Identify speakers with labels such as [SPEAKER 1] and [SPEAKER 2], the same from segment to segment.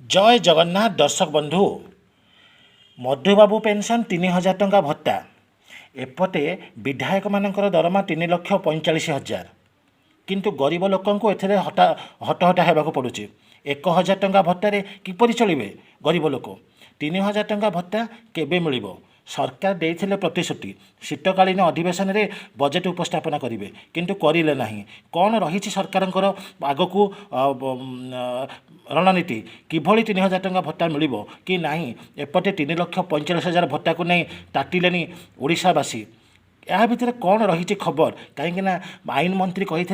[SPEAKER 1] जय जगन्नाथ दर्शक बंधु मधुबाबू पेंशन 3000 टंका भत्ता एपटे विधायक मानकर दरमा 3,45,000 किंतु गरीब लोकंकु एथिरे हटा हेबाकु पड़ुछि 1,000 टंका भत्तारे किपरि चलिबे गरीब लोक 3,000 टंका भत्ता केबे मिलिबो सरकार देइथिले प्रतिश्रुति शीतकालीन अधिवेशन रे बजेट उपस्थापना करिवे किंतु करिले नाही कौन रही सरकारଙ୍କର आगकू रणनीति किभଳି 3,000 टंका भत्ता मिलिबो कि नाही एपटे 3,45,000 भत्ता को नहीं ताटिलेनी ओडिशावासी या भितर कौन रही खबर कहीं आईन मंत्री कही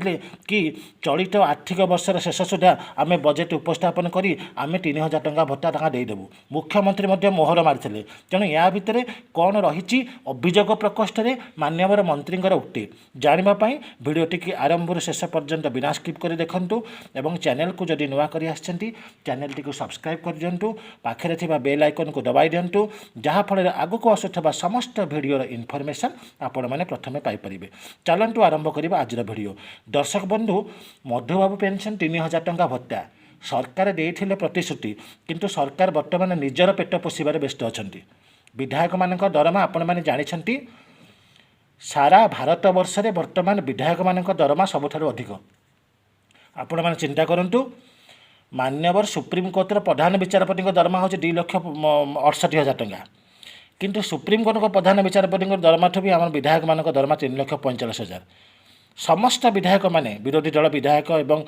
[SPEAKER 1] कि चलित आर्थिक वर्षर शेष सुधा आम बजेट उपस्थापन करी आम 3,000 टंका भत्ता टंका देदेबू मुख्यमंत्री मोहर मारी तेणु या भितर कौन रही अभियोग प्रकोष्ठ में मान्यवर मंत्री उक्ति जानापी भिडटी की आरंभ शेष पर्यंत बिना स्किप कर देखूँ और चैनल को जदि नुआ कर चैनल टी सब्सक्राइब कर दिंटू पाखे बेल आइकन को दबाई दिंटू जहाँफल आगक आसुवा समस्त भिडर इनफर्मेशन आपण मैंने प्रथमे पाइपर चलतु आरंभ करवा आज भिड दर्शक बंधु मधुबाबू पेंशन 3,000 टंका भत्ता सरकार देइथिले प्रतिश्रुति किंतु सरकार वर्तमान निजर पेट पोषिबार व्यस्त अच्छा विधायक मान दरमा आपण मैंने जानते सारा भारत वर्ष में वर्तमान विधायक मान दरमा सबुठारु अधिक आपण मैंने चिंता करूँ मान्यवर सुप्रीमकोर्टर प्रधान विचारपति दरमा हूँ 2,68,000 टंका किंतु सुप्रीमकोर्ट प्रधान विचारपति दरमा भी आम विधायक मान दरमा 3,45,000 समस्त विधायक माने विरोधी दल विधायक एवं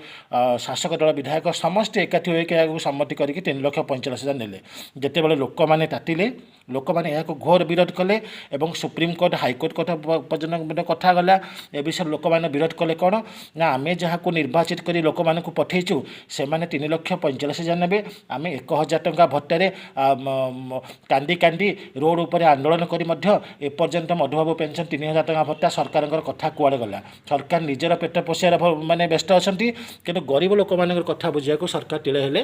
[SPEAKER 1] शासक दल विधायक समस्त एकाठी होकर सम्मति करके 3,45,000 नेले जिते बड़े लोक मैंने तातिले लोक मैंने यहाँ घोर विरोध कले और सुप्रीमकोर्ट हाइकोर्ट पर्यटन कथा गला ए विषय लोक मैंने विरोध कले कौन ना आम जहाँ को निर्वाचित कर लोक मान पठेचु से 3,45,000 ने आम 1,000 टंका भत्तारे कांदी कांदी रोड उपर आंदोलन करपर्यंत मधुबाबू पेंशन 3,000 टंका भत्ता सरकार कथा कुआड़े गला सरकार निजर पेट पोषार माने व्यस्त अच्छा कि गरीब लोक मान कथा बुझा सरकार टिले हेले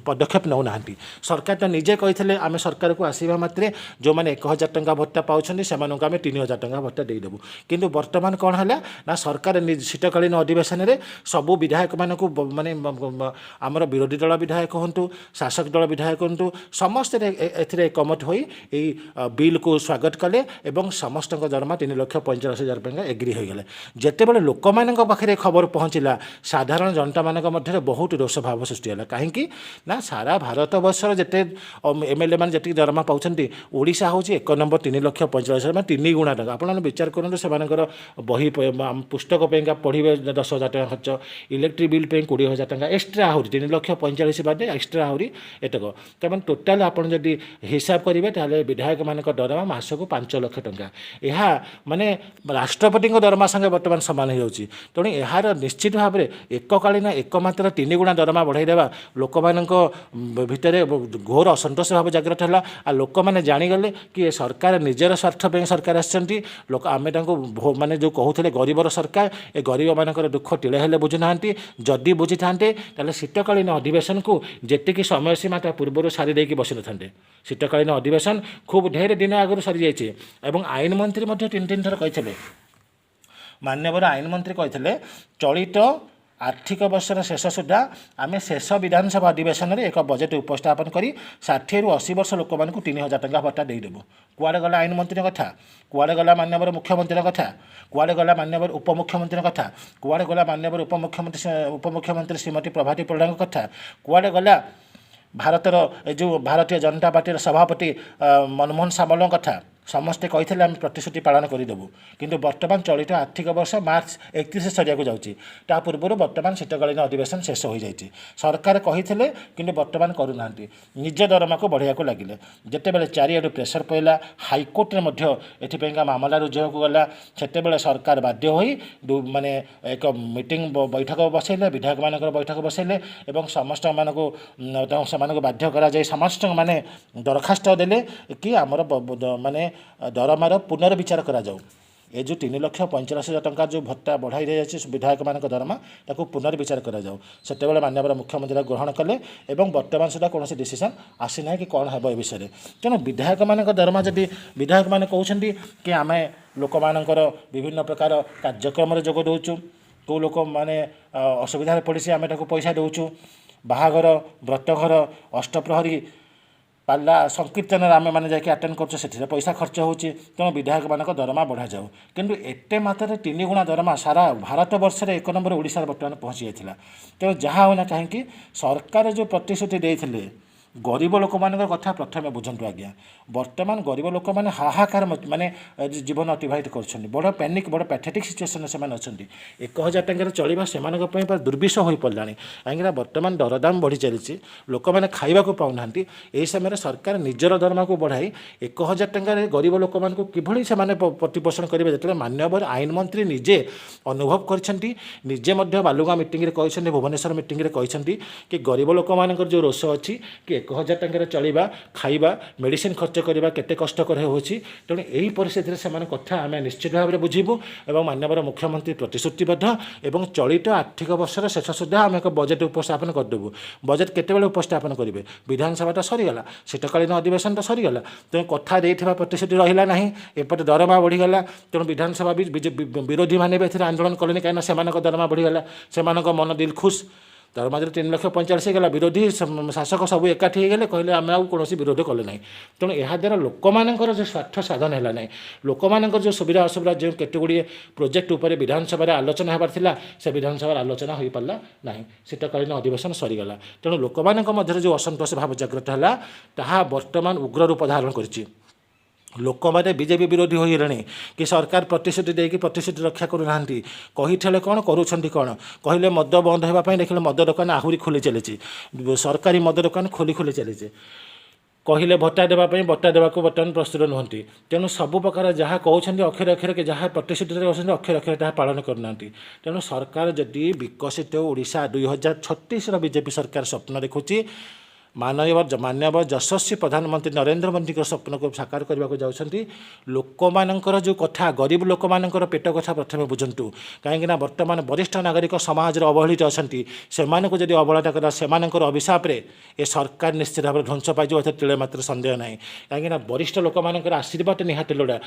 [SPEAKER 1] पदक्षेप नौ ना सरकार तो निजे कही आम सरकार को आसवा मात्रे जो मैंने 1,000 टंका भत्ता पाँच से आम 3,000 टंका भत्ता देदेबू किंतु वर्तमान कौन है ना सरकार शीतकालीन अधिवेशन में सबू विधायक मानक माने आमर विरोधी दल विधायक हूँ शासक दल विधायक हूँ समस्त एकमत हो बिल को स्वागत कले और समस्त दरमा 3,45,000 टंका एग्री हो गले जिते बड़े लोक मान पाखे खबर पहुँचला साधारण जनता मान मध्य बहुत रोष भाव सृष्टि है कहीं ना सारा भारत वर्षर जिते एमएलए मैंने जी दरमा पाँच ओडिशा हूँ 1 नंबर 3,45,000 मैं 3 गुणा टका आप विचार करूँ से बही पुस्तक पढ़े 10,000 टका खर्च इलेक्ट्रिक बिल 20,000 टका एक्सट्रा आहरी 3,45,000 बाद एक्सट्रा आहरी एतक तेज टोटाल आप हिसाब करेंगे ताहले विधायक मान दरमा मासक 5 लाख टंका यह माने राष्ट्रपति दरमा संगे बर्तमान सामान हो तेणु यार निश्चित भाव में एककालीन एकमात्र 3 गुणा दरमा बढ़ाईदेवा लोक मान भितर घोर असंतोष भाव जागृत है आ लोक मैंने जाणीगले कि सरकार निजर स्वार्थ सरकार आसछंती लोक आम माने जो कहते गरीबर सरकार ए गरीब मानकर दुख टिले हेले बुझुना जदि बुझी था शीतकालीन अधिवेशन को जी समय सीमा पूर्व सारी देकी बसी न शीतकालीन अधिवेशन खूब ढेर दिन आगु सरी जाइए आईन मंत्री 3 थर कही मान्यवर आईन मंत्री कही चलित आर्थिक वर्षर शेष सुधा आम शेष विधानसभा अधिवेशन में एक बजेट उपस्थापन कर 60 ରୁ 80 वर्ष लोक मानक 3,000 टंका भत्ता देदेबू कुआड़े गला आईन मंत्री कथा कुआड़े गला मान्यवर मुख्यमंत्री कथा कुआड़े गला मान्यवर उपमुख्यमंत्री कथा कुआड़े गला मान्यवर उपमुख्यमंत्री श्रीमती प्रभाती परिड़ा कथा कुआड़े गला भारतर जो भारतीय जनता पार्टी सभापति मनमोहन सामल कथा समस्ते कही आम प्रतिश्रुति पालन करदेबू किंतु वर्तमान चलित आर्थिक वर्ष मार्च 31 सरिया जाऊँगी पूर्व वर्तमान शीतकालीन अधिवेशन शेष हो जाए सरकार कही कि वर्तमान करूना निज दरमा को बढ़िया को लगिले जिते बड़े चारिआडू प्रेसर पड़ा हाइकोर्ट में मामला रुजु को गला से सरकार बाध्य हो माने एक मीटिंग बैठक बसैले विधायक मान बैठक बसैले और समस्त मानक बाध्य करा समस्त माने दरखास्त देले कि आमर माने दरमार पुनर्विचार करा जाऊ ये जो 3,45,000 टंका जो भत्ता बढ़ाई जाए विधायक मान दरमा ताको पुनर्विचार करा जाऊ से मान्यवर मुख्यमंत्री ग्रहण कले और वर्तमान सुधा कौन डिसीजन आसीना कि कौन है विषय तेणु विधायक मान दरमा जदि विधायक मैंने कहते कि आम लोक मानकर विभिन्न प्रकार कार्यक्रम जोग दौचु कौ लोक मैंने असुविधा पड़ी आम पैसा दौचु ବାହାଘର ବ୍ରତଘର ଅଷ୍ଟପ୍ରହରୀ ପାଲା ସଂକୀର୍ତ୍ତନରେ ଆମେମାନେ ଯାଇକି ଆଟେଣ୍ଡ କରୁଛୁ ସେଥିରେ ପଇସା ଖର୍ଚ୍ଚ ହେଉଛି ତେଣୁ ବିଧାୟକମାନଙ୍କ ଦରମା ବଢ଼ାଯାଉ କିନ୍ତୁ ଏତେ ମାତ୍ରାରେ 3 ଗୁଣା ଦରମା ସାରା ଭାରତ ବର୍ଷରେ 1 ନମ୍ବର ଓଡ଼ିଶାରେ ବର୍ତ୍ତମାନ ପହଞ୍ଚି ଯାଇଥିଲା ତେଣୁ ଯାହା ହେଉନା କାହିଁକି ସରକାର ଯେଉଁ ପ୍ରତିଶ୍ରୁତି ଦେଇଥିଲେ ଗରିବ ଲୋକମାନଙ୍କ କଥା ପ୍ରଥମେ ବୁଝନ୍ତୁ ଆଜ୍ଞା ବର୍ତ୍ତମାନ ଗରିବ ଲୋକମାନେ ହାହାକାର ମାନେ ଜୀବନ ଅତିବାହିତ କରୁଛନ୍ତି ବଡ଼ ପ୍ୟାନିକ୍ ବଡ଼ ପ୍ୟାଥେଟିକ୍ ସିଚୁଏସନ୍ରେ ସେମାନେ ଅଛନ୍ତି 1,000 ଟଙ୍କାରେ ଚଳିବା ସେମାନଙ୍କ ପାଇଁ ପୁରା ଦୁର୍ବିଷ ହୋଇପଡ଼ିଲାଣି କାହିଁକିନା ବର୍ତ୍ତମାନ ଦରଦାମ ବଢ଼ି ଚାଲିଛି ଲୋକମାନେ ଖାଇବାକୁ ପାଉନାହାନ୍ତି ଏହି ସମୟରେ ସରକାର ନିଜର ଦରମାକୁ ବଢ଼ାଇ 1,000 ଟଙ୍କାରେ ଗରିବ ଲୋକମାନଙ୍କୁ କିଭଳି ସେମାନେ ପ୍ରତିପୋଷଣ କରିବେ ଯେତେବେଳେ ମାନ୍ୟବର ଆଇନ ମନ୍ତ୍ରୀ ନିଜେ ଅନୁଭବ କରିଛନ୍ତି ନିଜେ ମଧ୍ୟ ବାଲୁଗାଁ ମିଟିଂରେ କହିଛନ୍ତି ଭୁବନେଶ୍ୱର ମିଟିଂରେ କହିଛନ୍ତି କି ଗରିବ ଲୋକମାନଙ୍କର ଯେଉଁ ରୋଷ ଅଛି କି 1,000 ଟଙ୍କାରେ ଚଳିବା ଖାଇବା ମେଡ଼ିସିନ ଖର୍ଚ୍ଚ କରିବା କେତେ କଷ୍ଟକର ହେଉଛି ତେଣୁ ଏହି ପରିସ୍ଥିତିରେ ସେମାନେ କଥା ଆମେ ନିଶ୍ଚିତ ଭାବରେ ବୁଝିବୁ ଏବଂ ମାନ୍ୟବର ମୁଖ୍ୟମନ୍ତ୍ରୀ ପ୍ରତିଶ୍ରୁତିବଦ୍ଧ ଏବଂ ଚଳିତ ଆର୍ଥିକ ବର୍ଷର ଶେଷ ସୁଦ୍ଧା ଆମେ ଏକ ବଜେଟ୍ ଉପସ୍ଥାପନ କରିଦେବୁ ବଜେଟ୍ କେତେବେଳେ ଉପସ୍ଥାପନ କରିବେ ବିଧାନସଭାଟା ସରିଗଲା ଶୀତକାଳୀନ ଅଧିବେଶନଟା ସରିଗଲା ତେଣୁ କଥା ଦେଇଥିବା ପ୍ରତିଶ୍ରୁତି ରହିଲା ନାହିଁ ଏପଟେ ଦରମା ବଢ଼ିଗଲା ତେଣୁ ବିଧାନସଭା ବିରୋଧୀମାନେ ବି ଏଥିରେ ଆନ୍ଦୋଳନ କଲେନି କାହିଁକିନା ସେମାନଙ୍କ ଦରମା ବଢ଼ିଗଲା ସେମାନଙ୍କ ମନ ଦିଲ ଖୁସ୍ ଦରମା ଯଦି 3,45,000 ହେଇଗଲା ବିରୋଧୀ ଶାସକ ସବୁ ଏକାଠି ହେଇଗଲେ କହିଲେ ଆମେ ଆଉ କୌଣସି ବିରୋଧ କଲେ ନାହିଁ ତେଣୁ ଏହାଦ୍ୱାରା ଲୋକମାନଙ୍କର ଯେଉଁ ସ୍ୱାର୍ଥ ସାଧନ ହେଲା ନାହିଁ ଲୋକମାନଙ୍କର ଯେଉଁ ସୁବିଧା ଅସୁବିଧା ଯେଉଁ କେତେଗୁଡ଼ିଏ ପ୍ରୋଜେକ୍ଟ ଉପରେ ବିଧାନସଭାରେ ଆଲୋଚନା ହେବାର ଥିଲା ସେ ବିଧାନସଭାରେ ଆଲୋଚନା ହୋଇପାରିଲା ନାହିଁ ଶୀତକାଳୀନ ଅଧିବେଶନ ସରିଗଲା ତେଣୁ ଲୋକମାନଙ୍କ ମଧ୍ୟରେ ଯେଉଁ ଅସନ୍ତୋଷ ଭାବ ଜାଗ୍ରତ ହେଲା ତାହା ବର୍ତ୍ତମାନ ଉଗ୍ର ରୂପ ଧାରଣ କରିଛି ଲୋକମାନେ ବିଜେପି ବିରୋଧୀ ହୋଇଗଲେଣି କି ସରକାର ପ୍ରତିଶ୍ରୁତି ଦେଇକି ପ୍ରତିଶ୍ରୁତି ରକ୍ଷା କରୁନାହାନ୍ତି କହିଥିଲେ କ'ଣ କରୁଛନ୍ତି କ'ଣ କହିଲେ ମଦ ବନ୍ଦ ହେବା ପାଇଁ ଦେଖିଲେ ମଦ ଦୋକାନ ଆହୁରି ଖୋଲି ଚାଲିଛି ସରକାରୀ ମଦ ଦୋକାନ ଖୋଲି ଚାଲିଛି କହିଲେ ଭତ୍ତା ଦେବା ପାଇଁ ଭତ୍ତା ଦେବାକୁ ବର୍ତ୍ତମାନ ପ୍ରସ୍ତୁତ ନୁହନ୍ତି ତେଣୁ ସବୁ ପ୍ରକାର ଯାହା କହୁଛନ୍ତି ଅକ୍ଷରେ ଅକ୍ଷରେ ଯାହା ପ୍ରତିଶ୍ରୁତିରେ କହୁଛନ୍ତି ଅକ୍ଷରେ ଅକ୍ଷରେ ତାହା ପାଳନ କରୁନାହାନ୍ତି ତେଣୁ ସରକାର ଯଦି ବିକଶିତ ଓଡ଼ିଶା 2036ର ବିଜେପି ସରକାର ସ୍ୱପ୍ନ ଦେଖୁଛି ମାନ୍ୟବର ଯଶସ୍ୱୀ ପ୍ରଧାନମନ୍ତ୍ରୀ ନରେନ୍ଦ୍ର ମୋଦିଙ୍କ ସ୍ୱପ୍ନକୁ ସାକାର କରିବାକୁ ଯାଉଛନ୍ତି ଲୋକମାନଙ୍କର ଯେଉଁ କଥା ଗରିବ ଲୋକମାନଙ୍କର ପେଟ କଥା ପ୍ରଥମେ ବୁଝନ୍ତୁ କାହିଁକିନା ବର୍ତ୍ତମାନ ବରିଷ୍ଠ ନାଗରିକ ସମାଜରେ ଅବହେଳିତ ଅଛନ୍ତି ସେମାନଙ୍କୁ ଯଦି ଅବହେଳା କରିବା ସେମାନଙ୍କର ଅଭିଶାପରେ ଏ ସରକାର ନିଶ୍ଚିତ ଭାବରେ ଧ୍ୱଂସ ପାଇଯିବ ଏଥିରେ ତିଳେ ମାତ୍ର ସନ୍ଦେହ ନାହିଁ କାହିଁକିନା ବରିଷ୍ଠ ଲୋକମାନଙ୍କର ଆଶୀର୍ବାଦ ନିହାତି ଲୋଡ଼ା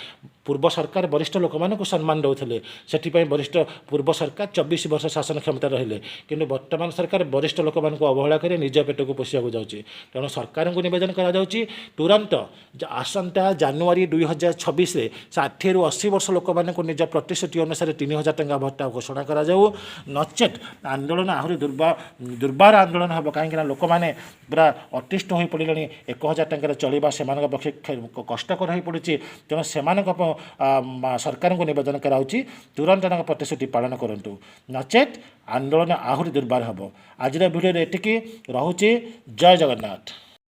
[SPEAKER 1] ପୂର୍ବ ସରକାର ବରିଷ୍ଠ ଲୋକମାନଙ୍କୁ ସମ୍ମାନ ଦେଉଥିଲେ ସେଥିପାଇଁ ବରିଷ୍ଠ ପୂର୍ବ ସରକାର 24 ବର୍ଷ ଶାସନ କ୍ଷମତା ରହିଲେ କିନ୍ତୁ ବର୍ତ୍ତମାନ ସରକାର ବରିଷ୍ଠ ଲୋକମାନଙ୍କୁ ଅବହେଳା କରି ନିଜ ପେଟକୁ ପୋଷିବାକୁ ଯାଉଛି ତେଣୁ ସରକାରଙ୍କୁ ନିବେଦନ କରାଯାଉଛି ତୁରନ୍ତ ଆସନ୍ତା ଜାନୁଆରୀ 2026ରେ 60ରୁ 80 ବର୍ଷ ଲୋକମାନଙ୍କୁ ନିଜ ପ୍ରତିଶ୍ରୁତି ଅନୁସାରେ 3,000 ଟଙ୍କା ଭତ୍ତା ଘୋଷଣା କରାଯାଉ ନଚେତ୍ ଆନ୍ଦୋଳନ ଆହୁରି ଦୁର୍ବାର ଆନ୍ଦୋଳନ ହେବ କାହିଁକିନା ଲୋକମାନେ ପୁରା ଅତିଷ୍ଠ ହୋଇପଡ଼ିଲେଣି 1,000 ଟଙ୍କାରେ ଚଳିବା ସେମାନଙ୍କ ପକ୍ଷେ କଷ୍ଟକର ହୋଇପଡ଼ୁଛି ତେଣୁ ସେମାନଙ୍କ ସରକାରଙ୍କୁ ନିବେଦନ କରାଯାଉଛି ତୁରନ୍ତ ତାଙ୍କ ପ୍ରତିଶ୍ରୁତି ପାଳନ କରନ୍ତୁ ନଚେତ୍ ଆନ୍ଦୋଳନ ଆହୁରି ଦୁର୍ବାର ହେବ ଆଜିର ଭିଡ଼ିଓରେ ଏତିକି ରହୁଛି ଜୟ ଜଗନ୍ନାଥ।